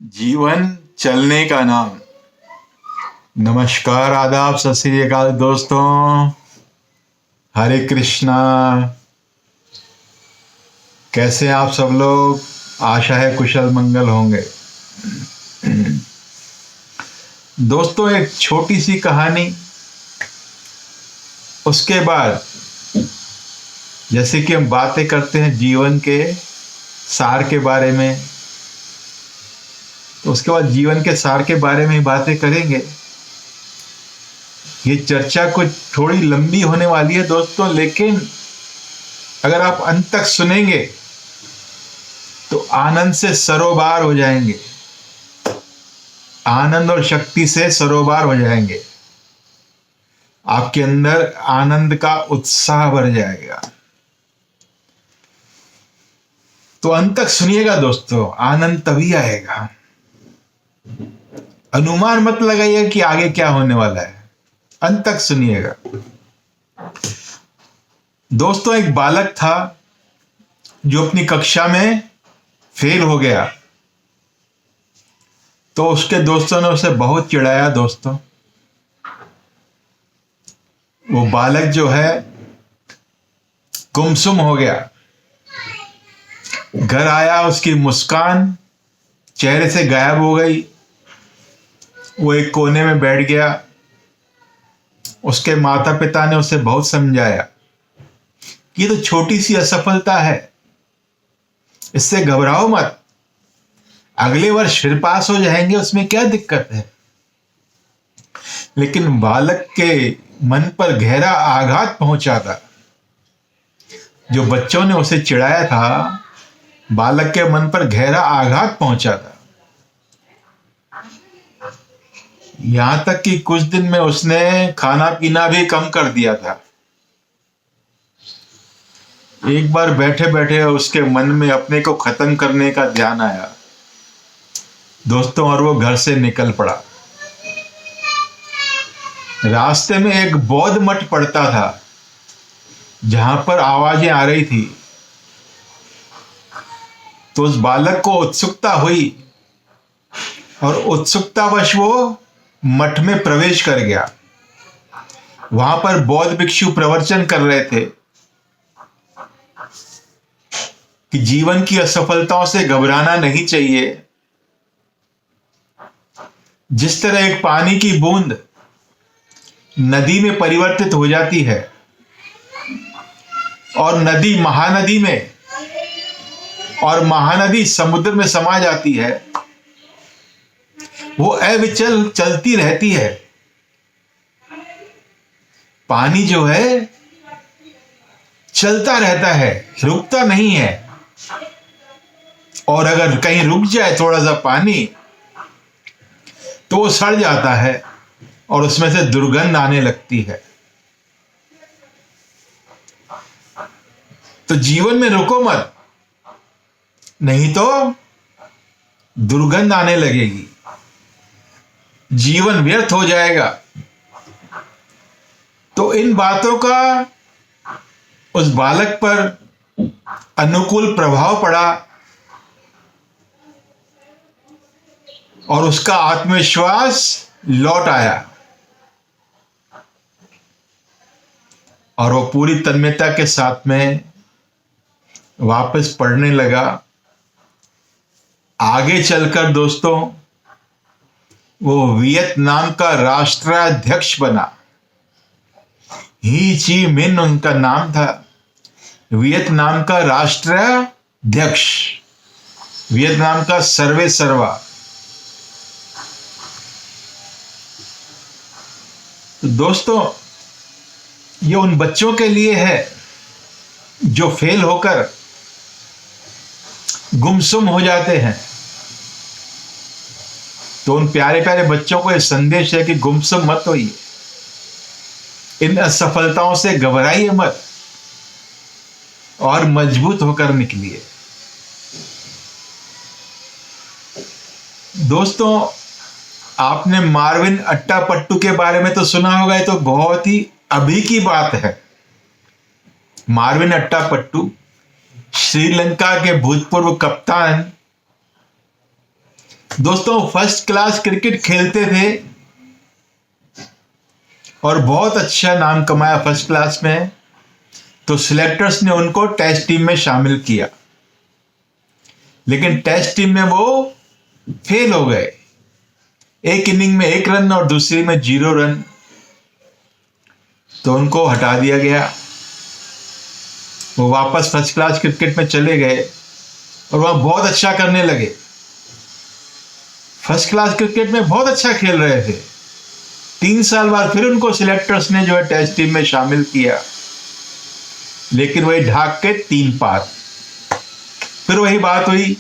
जीवन चलने का नाम। नमस्कार, आदाब, सत श्री अकाल दोस्तों। हरे कृष्णा। कैसे हैं आप सब लोग? आशा है कुशल मंगल होंगे। दोस्तों, एक छोटी सी कहानी, उसके बाद जैसे कि हम बातें करते हैं जीवन के सार के बारे में, तो उसके बाद जीवन के सार के बारे में ही बातें करेंगे। ये चर्चा कुछ थोड़ी लंबी होने वाली है दोस्तों, लेकिन अगर आप अंत तक सुनेंगे तो आनंद से सरोबार हो जाएंगे, आनंद और शक्ति से सरोबार हो जाएंगे। आपके अंदर आनंद का उत्साह भर जाएगा। तो अंत तक सुनिएगा दोस्तों, आनंद तभी आएगा। अनुमान मत लगाइए कि आगे क्या होने वाला है, अंत तक सुनिएगा। दोस्तों, एक बालक था जो अपनी कक्षा में फेल हो गया, तो उसके दोस्तों ने उसे बहुत चिढ़ाया। दोस्तों, वो बालक जो है गुमसुम हो गया। घर आया, उसकी मुस्कान चेहरे से गायब हो गई। वो एक कोने में बैठ गया। उसके माता पिता ने उसे बहुत समझाया, ये तो छोटी सी असफलता है, इससे घबराओ मत, अगले वर्ष फिर पास हो जाएंगे, उसमें क्या दिक्कत है। लेकिन बालक के मन पर गहरा आघात पहुंचा था। जो बच्चों ने उसे चिढ़ाया था, बालक के मन पर गहरा आघात पहुंचा था। यहां तक कि कुछ दिन में उसने खाना पीना भी कम कर दिया था। एक बार बैठे बैठे उसके मन में अपने को खत्म करने का ध्यान आया दोस्तों, और वो घर से निकल पड़ा। रास्ते में एक बौद्ध मठ पड़ता था, जहां पर आवाजें आ रही थी। तो उस बालक को उत्सुकता हुई और उत्सुकतावश वो मठ में प्रवेश कर गया। वहां पर बौद्ध भिक्षु प्रवचन कर रहे थे कि जीवन की असफलताओं से घबराना नहीं चाहिए। जिस तरह एक पानी की बूंद नदी में परिवर्तित हो जाती है और नदी महानदी में, और महानदी समुद्र में समा जाती है, वो अविचल चलती रहती है। पानी जो है चलता रहता है, रुकता नहीं है। और अगर कहीं रुक जाए थोड़ा सा पानी, तो वो सड़ जाता है और उसमें से दुर्गंध आने लगती है। तो जीवन में रुको मत, नहीं तो दुर्गंध आने लगेगी, जीवन व्यर्थ हो जाएगा। तो इन बातों का उस बालक पर अनुकूल प्रभाव पड़ा और उसका आत्मविश्वास लौट आया और वो पूरी तन्मयता के साथ में वापस पढ़ने लगा। आगे चलकर दोस्तों वो वियतनाम का राष्ट्राध्यक्ष बना। ही ची मिन उनका नाम था। वियतनाम का राष्ट्राध्यक्ष, वियतनाम का सर्वे सर्वा। तो दोस्तों, ये उन बच्चों के लिए है जो फेल होकर गुमसुम हो जाते हैं। तो उन प्यारे प्यारे बच्चों को यह संदेश है कि गुमसुम मत होइए, इन असफलताओं से घबराइए मत और मजबूत होकर निकलिए। दोस्तों, आपने मार्विन अट्टापट्टू के बारे में तो सुना होगा, ये तो बहुत ही अभी की बात है। मार्विन अट्टापट्टू श्रीलंका के भूतपूर्व कप्तान दोस्तों फर्स्ट क्लास क्रिकेट खेलते थे और बहुत अच्छा नाम कमाया फर्स्ट क्लास में, तो सिलेक्टर्स ने उनको टेस्ट टीम में शामिल किया, लेकिन टेस्ट टीम में वो फेल हो गए। एक इनिंग में 1 रन और दूसरी में 0 रन, तो उनको हटा दिया गया। वो वापस फर्स्ट क्लास क्रिकेट में चले गए और वहां बहुत अच्छा करने लगे। फर्स्ट क्लास क्रिकेट में बहुत अच्छा खेल रहे थे। 3 साल बाद फिर उनको सिलेक्टर्स ने जो है टेस्ट टीम में शामिल किया, लेकिन वही ढाक के 3 पार। फिर वही बात हुई,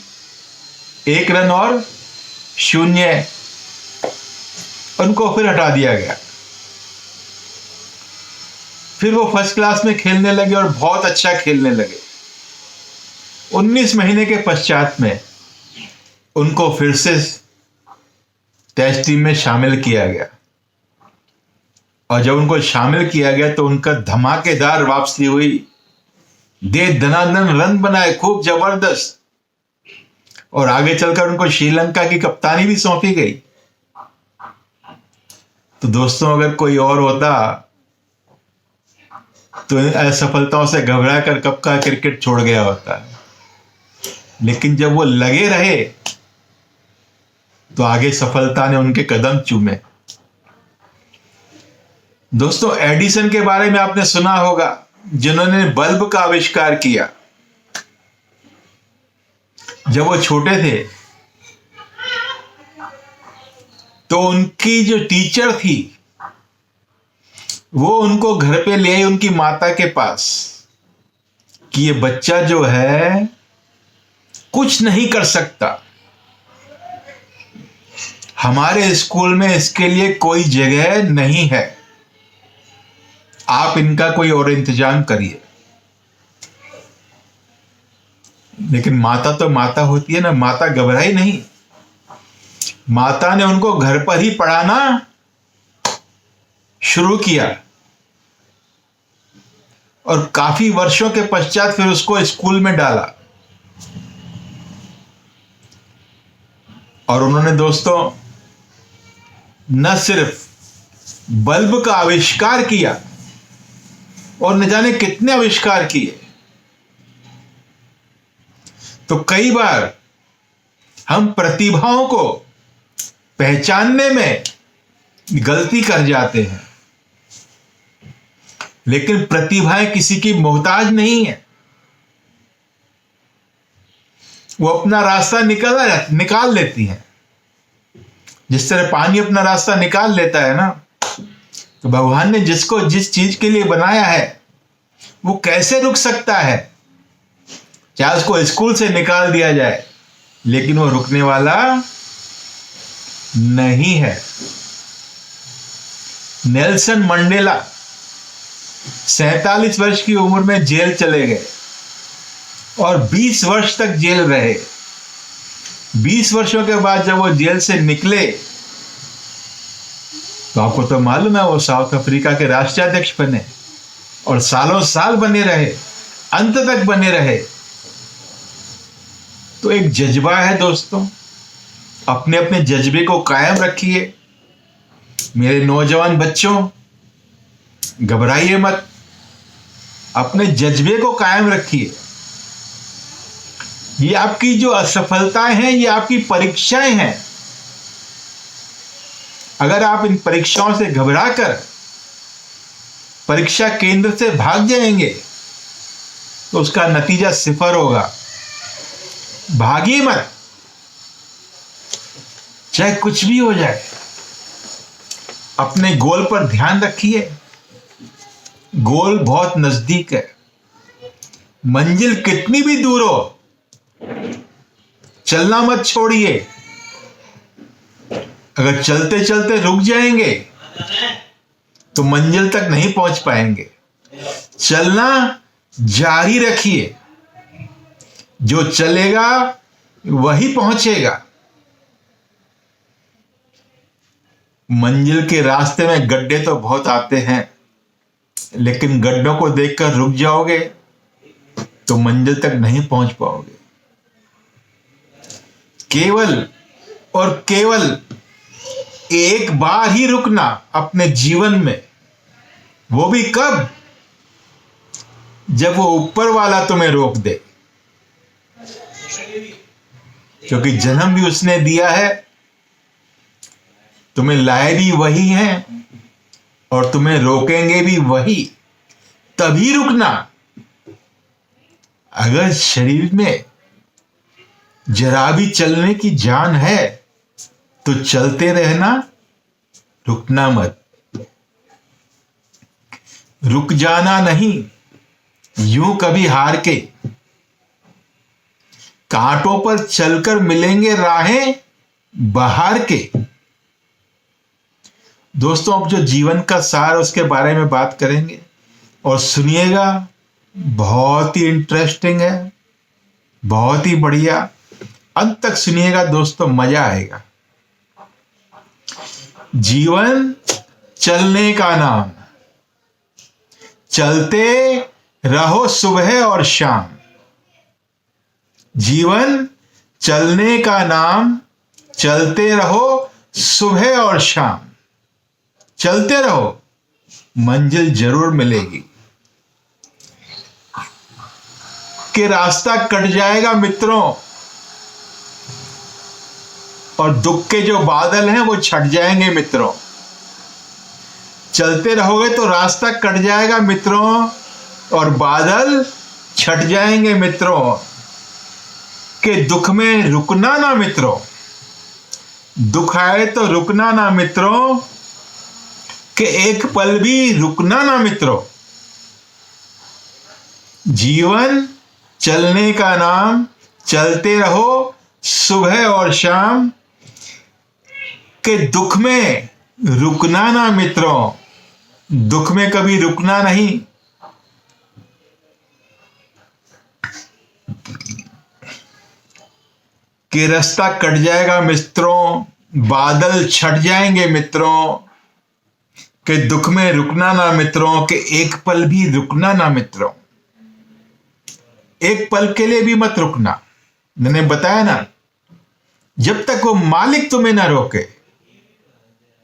1 रन और 0, उनको फिर हटा दिया गया। फिर वो फर्स्ट क्लास में खेलने लगे और बहुत अच्छा खेलने लगे। 19 महीने के पश्चात में उनको फिर से टेस्ट टीम में शामिल किया गया, और जब उनको शामिल किया गया तो उनका धमाकेदार वापसी हुई। दे दनादन रन बनाए, खूब जबरदस्त, और आगे चलकर उनको श्रीलंका की कप्तानी भी सौंपी गई। तो दोस्तों अगर कोई और होता तो असफलताओं से घबरा कर कब का क्रिकेट छोड़ गया होता, लेकिन जब वो लगे रहे तो आगे सफलता ने उनके कदम चूमे। दोस्तों एडिसन के बारे में आपने सुना होगा, जिन्होंने बल्ब का आविष्कार किया। जब वो छोटे थे तो उनकी जो टीचर थी वो उनको घर पे ले आई उनकी माता के पास कि ये बच्चा जो है कुछ नहीं कर सकता, हमारे स्कूल में इसके लिए कोई जगह नहीं है, आप इनका कोई और इंतजाम करिए। लेकिन माता तो माता होती है ना, माता घबराई नहीं। माता ने उनको घर पर ही पढ़ाना शुरू किया, और काफी वर्षों के पश्चात फिर उसको स्कूल में डाला। और उन्होंने दोस्तों न सिर्फ बल्ब का आविष्कार किया, और न जाने कितने आविष्कार किए। तो कई बार हम प्रतिभाओं को पहचानने में गलती कर जाते हैं, लेकिन प्रतिभाएं किसी की मोहताज नहीं है। वो अपना रास्ता निकाल लेती हैं। जिस तरह पानी अपना रास्ता निकाल लेता है ना, तो भगवान ने जिसको जिस चीज के लिए बनाया है वो कैसे रुक सकता है। चाहे उसको स्कूल से निकाल दिया जाए, लेकिन वो रुकने वाला नहीं है। नेल्सन मंडेला 47 वर्ष की उम्र में जेल चले गए और 20 वर्ष तक जेल रहे। 20 वर्षों के बाद जब वो जेल से निकले तो आपको तो मालूम है वो साउथ अफ्रीका के राष्ट्राध्यक्ष बने और सालों साल बने रहे, अंत तक बने रहे। तो एक जज्बा है दोस्तों, अपने अपने जज्बे को कायम रखिए। मेरे नौजवान बच्चों, घबराइए मत, अपने जज्बे को कायम रखिए। ये आपकी जो असफलताएं हैं ये आपकी परीक्षाएं हैं। अगर आप इन परीक्षाओं से घबराकर परीक्षा केंद्र से भाग जाएंगे तो उसका नतीजा 0 होगा। भागिए मत, चाहे कुछ भी हो जाए। अपने गोल पर ध्यान रखिए। गोल बहुत नजदीक है। मंजिल कितनी भी दूर हो, चलना मत छोड़िए। अगर चलते चलते रुक जाएंगे तो मंजिल तक नहीं पहुंच पाएंगे। चलना जारी रखिए। जो चलेगा वही पहुंचेगा। मंजिल के रास्ते में गड्ढे तो बहुत आते हैं, लेकिन गड्ढों को देखकर रुक जाओगे तो मंजिल तक नहीं पहुंच पाओगे। केवल और केवल एक बार ही रुकना अपने जीवन में, वो भी कब? जब वो ऊपर वाला तुम्हें रोक दे, क्योंकि जन्म भी उसने दिया है, तुम्हें लाए भी वही हैं और तुम्हें रोकेंगे भी वही। तभी रुकना। अगर शरीर में जरा भी चलने की जान है तो चलते रहना, रुकना मत। रुक जाना नहीं, यूं कभी हार के। कांटों पर चलकर मिलेंगे राहें बहार के। दोस्तों, अब जो जीवन का सार उसके बारे में बात करेंगे और सुनिएगा, बहुत ही इंटरेस्टिंग है, बहुत ही बढ़िया। अंत तक सुनिएगा दोस्तों, मजा आएगा। जीवन चलने का नाम, चलते रहो सुबह और शाम। जीवन चलने का नाम, चलते रहो सुबह और शाम। चलते रहो, मंजिल जरूर मिलेगी। कि रास्ता कट जाएगा मित्रों, और दुख के जो बादल हैं वो छट जाएंगे मित्रों। चलते रहोगे तो रास्ता कट जाएगा मित्रों, और बादल छट जाएंगे मित्रों। कि दुख में रुकना ना मित्रों, दुख आए तो रुकना ना मित्रों। कि एक पल भी रुकना ना मित्रों। जीवन चलने का नाम, चलते रहो सुबह और शाम। के दुख में रुकना ना मित्रों, दुख में कभी रुकना नहीं। कि रास्ता कट जाएगा मित्रों, बादल छट जाएंगे मित्रों। कि दुख में रुकना ना मित्रों, कि एक पल भी रुकना ना मित्रों। एक पल के लिए भी मत रुकना। मैंने बताया ना, जब तक वो मालिक तुम्हें ना रोके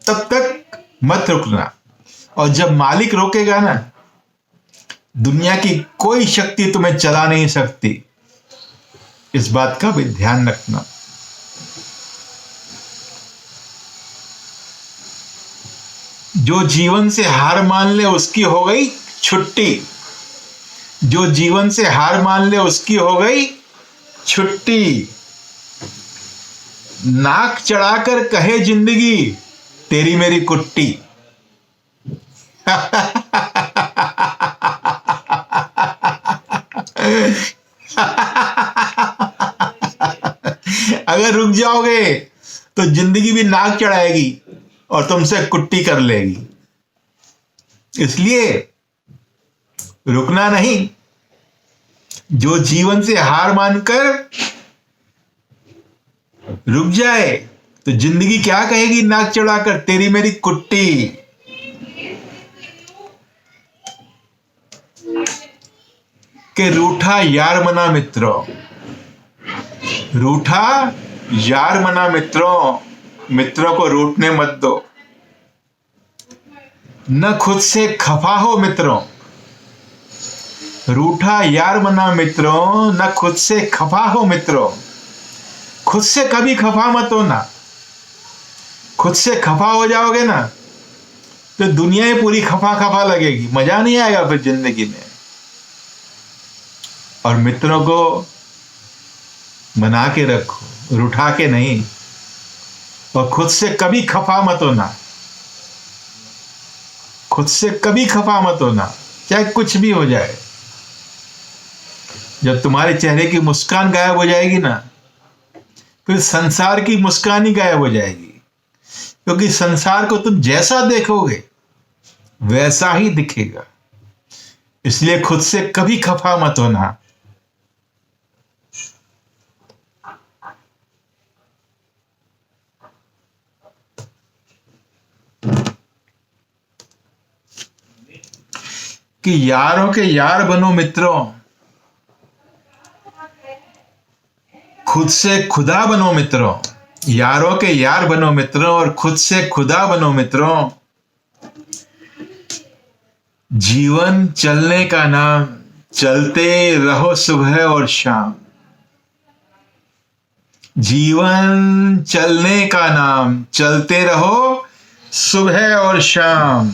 तब तक मत रुकना। और जब मालिक रोकेगा ना, दुनिया की कोई शक्ति तुम्हें चला नहीं सकती। इस बात का भी ध्यान रखना। जो जीवन से हार मान ले उसकी हो गई छुट्टी। जो जीवन से हार मान ले उसकी हो गई छुट्टी। नाक चढ़ाकर कहे जिंदगी, तेरी मेरी कुट्टी। अगर रुक जाओगे तो जिंदगी भी नाक चढ़ाएगी और तुमसे कुट्टी कर लेगी। इसलिए रुकना नहीं। जो जीवन से हार मानकर रुक जाए तो जिंदगी क्या कहेगी नाक चढ़ाकर, तेरी मेरी कुट्टी। के रूठा यार मना मित्रों, रूठा यार मना मित्रों। मित्रों को रूठने मत दो। न खुद से खफा हो मित्रों, रूठा यार मना मित्रों। न खुद से खफा हो मित्रों। खुद से कभी खफा मत हो ना। खुद से खफा हो जाओगे ना तो दुनिया ही पूरी खफा खफा लगेगी, मजा नहीं आएगा फिर जिंदगी में। और मित्रों को मना के रखो, रूठा के नहीं। और खुद से कभी खफा मत होना। खुद से कभी खफा मत होना, चाहे कुछ भी हो जाए। जब तुम्हारे चेहरे की मुस्कान गायब हो जाएगी ना, फिर संसार की मुस्कान ही गायब हो जाएगी। क्योंकि संसार को तुम जैसा देखोगे वैसा ही दिखेगा। इसलिए खुद से कभी खफा मत होना। कि यारों के यार बनो मित्रों, खुद से खुदा बनो मित्रों। यारों के यार बनो मित्रों और खुद से खुदा बनो मित्रों। जीवन चलने का नाम, चलते रहो सुबह और शाम। जीवन चलने का नाम, चलते रहो सुबह और शाम।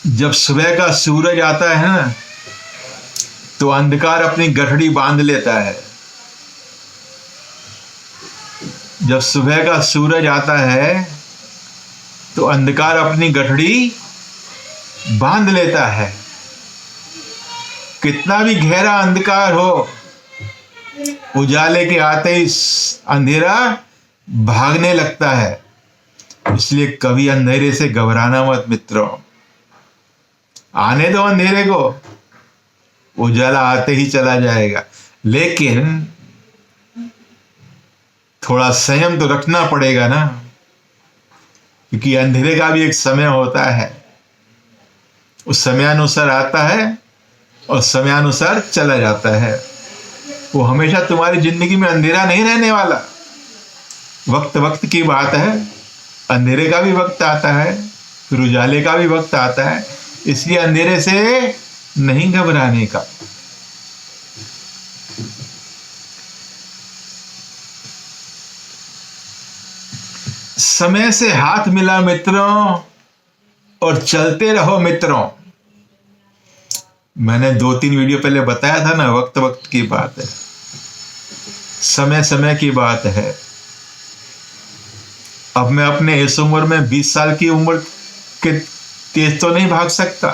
जब सुबह का सूरज आता है ना, तो अंधकार अपनी गठड़ी बांध लेता है। जब सुबह का सूरज आता है तो अंधकार अपनी गठड़ी बांध लेता है। कितना भी गहरा अंधकार हो, उजाले के आते ही अंधेरा भागने लगता है। इसलिए कभी अंधेरे से घबराना मत मित्रों। आने दो अंधेरे को, उजाला आते ही चला जाएगा। लेकिन थोड़ा संयम तो रखना पड़ेगा ना, क्योंकि अंधेरे का भी एक समय होता है। उस समयानुसार आता है और समयानुसार चला जाता है। वो हमेशा तुम्हारी जिंदगी में अंधेरा नहीं रहने वाला। वक्त वक्त की बात है। अंधेरे का भी वक्त आता है, फिर उजाले का भी वक्त आता है। इसलिए अंधेरे से नहीं घबराने का। समय से हाथ मिला मित्रों और चलते रहो मित्रों। मैंने 2-3 वीडियो पहले बताया था ना, वक्त वक्त की बात है, समय समय की बात है। अब मैं अपने इस उम्र में 20 साल की उम्र के तेज तो नहीं भाग सकता,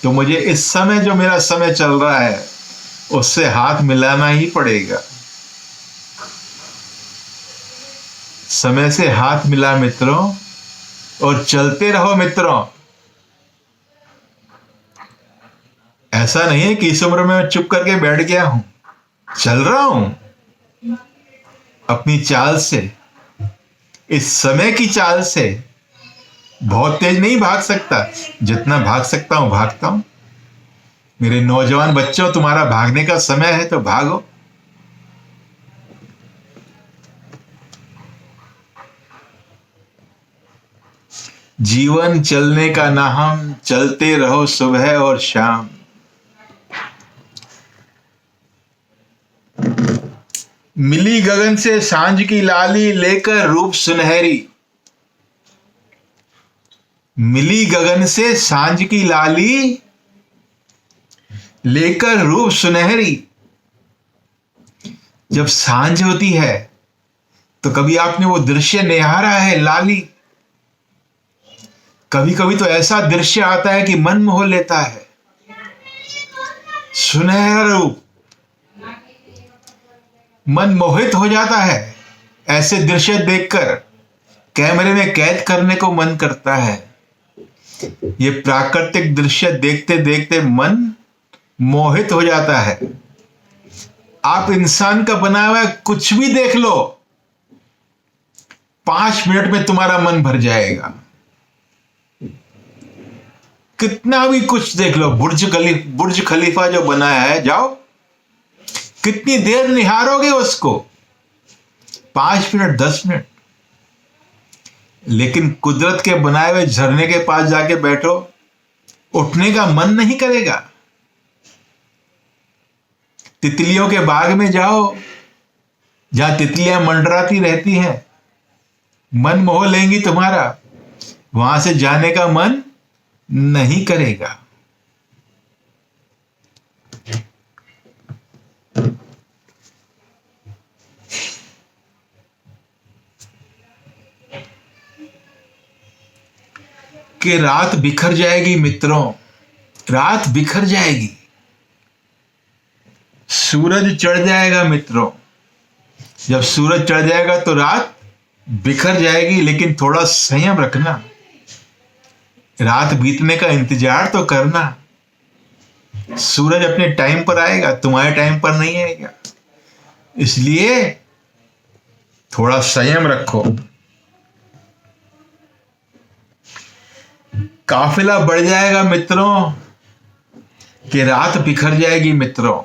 तो मुझे इस समय जो मेरा समय चल रहा है उससे हाथ मिलाना ही पड़ेगा। समय से हाथ मिला मित्रों और चलते रहो मित्रों। ऐसा नहीं है कि इस उम्र में मैं चुप करके बैठ गया हूं, चल रहा हूं अपनी चाल से, इस समय की चाल से। बहुत तेज नहीं भाग सकता, जितना भाग सकता हूं भागता हूं। मेरे नौजवान बच्चों, तुम्हारा भागने का समय है तो भागो। जीवन चलने का नाम, चलते रहो सुबह और शाम। मिली गगन से सांझ की लाली लेकर रूप सुनहरी। मिली गगन से सांझ की लाली लेकर रूप सुनहरी। जब सांझ होती है तो कभी आपने वो दृश्य निहारा है, लाली? कभी कभी तो ऐसा दृश्य आता है कि मन मोह लेता है। सुनहरा रूप, मन मोहित हो जाता है। ऐसे दृश्य देखकर कैमरे में कैद करने को मन करता है। ये प्राकृतिक दृश्य देखते देखते मन मोहित हो जाता है। आप इंसान का बनाया हुआ कुछ भी देख लो, 5 मिनट में तुम्हारा मन भर जाएगा। कितना भी कुछ देख लो, बुर्ज खलीफा जो बनाया है, जाओ कितनी देर निहारोगे उसको? 5 मिनट, 10 मिनट। लेकिन कुदरत के बनाए हुए झरने के पास जाके बैठो, उठने का मन नहीं करेगा। तितलियों के बाग में जाओ, जहां तितलियां मंडराती रहती हैं, मन मोह लेंगी तुम्हारा, वहां से जाने का मन नहीं करेगा। कि रात बिखर जाएगी मित्रों, रात बिखर जाएगी। सूरज चढ़ जाएगा मित्रों। जब सूरज चढ़ जाएगा तो रात बिखर जाएगी। लेकिन थोड़ा संयम रखना, रात बीतने का इंतजार तो करना। सूरज अपने टाइम पर आएगा, तुम्हारे टाइम पर नहीं आएगा। इसलिए थोड़ा संयम रखो। काफिला बढ़ जाएगा मित्रों, कि रात बिखर जाएगी मित्रों,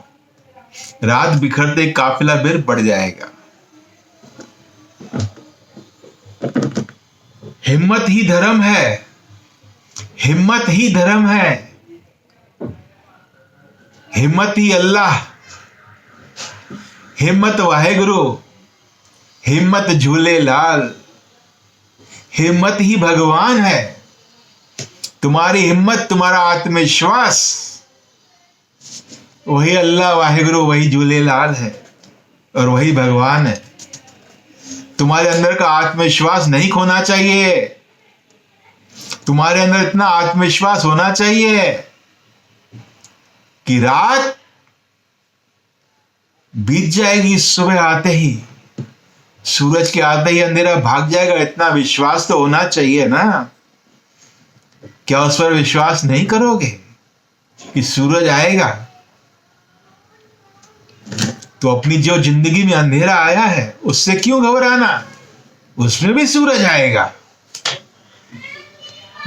रात बिखरते काफिला फिर बढ़ जाएगा। हिम्मत ही धर्म है, हिम्मत ही धर्म है, हिम्मत ही अल्लाह, हिम्मत वाहेगुरु, हिम्मत झूले लाल, हिम्मत ही भगवान है। तुम्हारी हिम्मत, तुम्हारा आत्मविश्वास, वही अल्लाह वाहेगुरु, वही झूलेलाल है और वही भगवान है। तुम्हारे अंदर का आत्मविश्वास नहीं खोना चाहिए। तुम्हारे अंदर इतना आत्मविश्वास होना चाहिए कि रात बीत जाएगी, सुबह आते ही, सूरज के आते ही अंधेरा भाग जाएगा। इतना विश्वास तो होना चाहिए ना। क्या उस पर विश्वास नहीं करोगे कि सूरज आएगा? तो अपनी जो जिंदगी में अंधेरा आया है उससे क्यों घबराना, उसमें भी सूरज आएगा,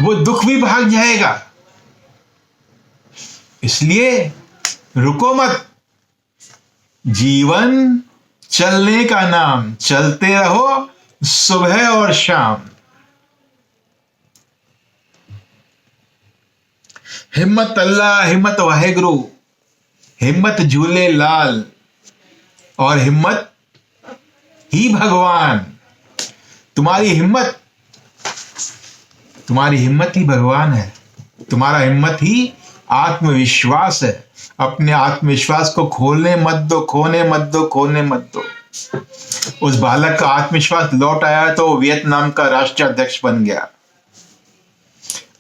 वो दुख भी भाग जाएगा। इसलिए रुको मत। जीवन चलने का नाम, चलते रहो सुबह और शाम। हिम्मत अल्लाह, हिम्मत वाहेगुरु, हिम्मत झूले लाल और हिम्मत ही भगवान। तुम्हारी हिम्मत ही भगवान है। तुम्हारा हिम्मत ही आत्मविश्वास है। अपने आत्मविश्वास को खोलने मत दो, खोने मत दो, खोने मत दो। उस बालक का आत्मविश्वास लौट आया तो वियतनाम का राष्ट्रीय अध्यक्ष बन गया।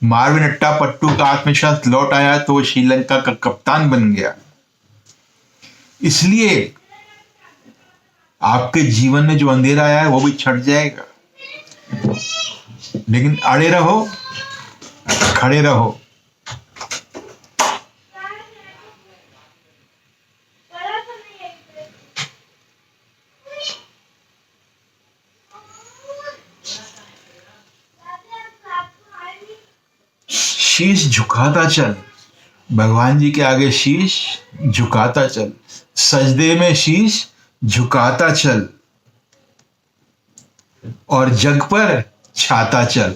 मार्विन अट्टापट्टू का आत्मविश्वास लौट आया तो वो श्रीलंका का कप्तान बन गया। इसलिए आपके जीवन में जो अंधेरा आया है वो भी छट जाएगा, लेकिन अड़े रहो, खड़े रहो। शीश झुकाता चल, भगवान जी के आगे शीश झुकाता चल, सजदे में शीश झुकाता चल और जग पर छाता चल।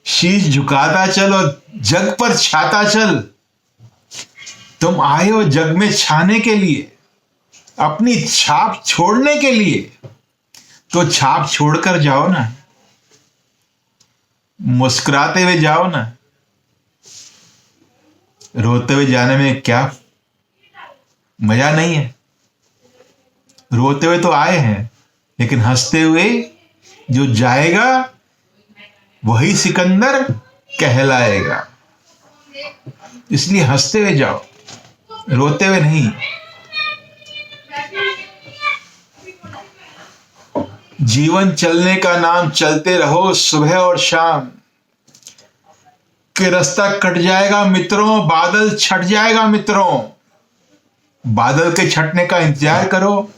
शीश झुकाता चल और जग पर छाता चल। तुम आए हो जग में छाने के लिए, अपनी छाप छोड़ने के लिए, तो छाप छोड़कर जाओ ना, मुस्कुराते हुए जाओ ना। रोते हुए जाने में क्या मजा नहीं है। रोते हुए तो आए हैं, लेकिन हंसते हुए जो जाएगा वही सिकंदर कहलाएगा। इसलिए हंसते हुए जाओ, रोते हुए नहीं। जीवन चलने का नाम, चलते रहो सुबह और शाम। कि रास्ता कट जाएगा मित्रों, बादल छट जाएगा मित्रों। बादल के छटने का इंतजार करो,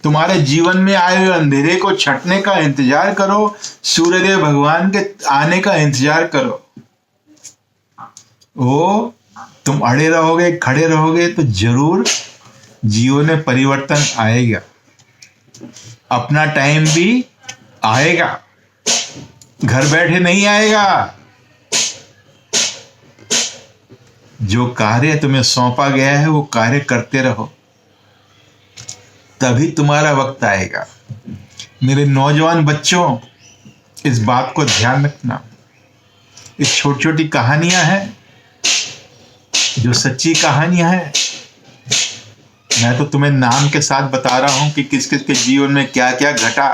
तुम्हारे जीवन में आए हुए अंधेरे को छटने का इंतजार करो, सूर्यदेव भगवान के आने का इंतजार करो। वो तुम अड़े रहोगे, खड़े रहोगे तो जरूर जीवन में परिवर्तन आएगा। अपना टाइम भी आएगा, घर बैठे नहीं आएगा। जो कार्य तुम्हें सौंपा गया है वो कार्य करते रहो, तभी तुम्हारा वक्त आएगा। मेरे नौजवान बच्चों, इस बात को ध्यान रखना। ये छोटी छोटी कहानियां हैं, जो सच्ची कहानियां हैं। मैं तो तुम्हें नाम के साथ बता रहा हूं कि किस किस के जीवन में क्या क्या घटा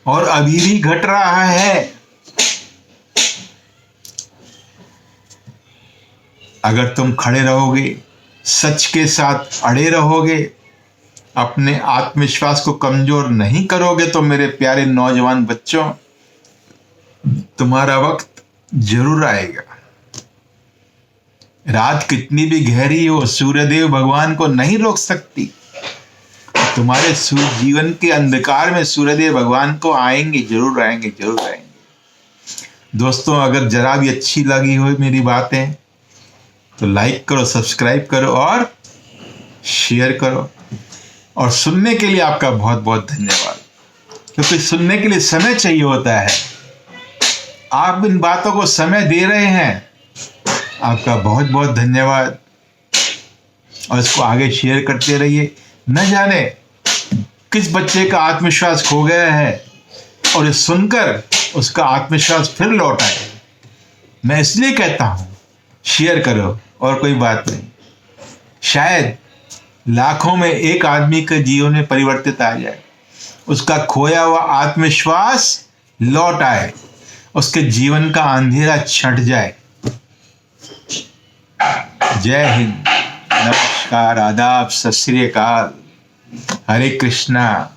और अभी भी घट रहा है। अगर तुम खड़े रहोगे, सच के साथ अड़े रहोगे, अपने आत्मविश्वास को कमजोर नहीं करोगे, तो मेरे प्यारे नौजवान बच्चों, तुम्हारा वक्त जरूर आएगा। रात कितनी भी गहरी हो, सूर्यदेव भगवान को नहीं रोक सकती। तुम्हारे जीवन के अंधकार में सूर्यदेव भगवान को आएंगे, जरूर आएंगे, जरूर आएंगे। दोस्तों, अगर जरा भी अच्छी लगी हो मेरी बातें तो लाइक करो, सब्सक्राइब करो और शेयर करो। और सुनने के लिए आपका बहुत बहुत धन्यवाद, क्योंकि सुनने के लिए समय चाहिए होता है। आप इन बातों को समय दे रहे हैं, आपका बहुत बहुत धन्यवाद। और इसको आगे शेयर करते रहिए। न जाने किस बच्चे का आत्मविश्वास खो गया है और ये सुनकर उसका आत्मविश्वास फिर लौट आए। मैं इसलिए कहता हूं शेयर करो, और कोई बात नहीं। शायद लाखों में एक आदमी के जीवन में परिवर्तित आ जाए, उसका खोया हुआ आत्मविश्वास लौट आए, उसके जीवन का अंधेरा छंट जाए। जय हिंद, नमस्कार, आदाब, सत श्री अकाल, हरे कृष्णा।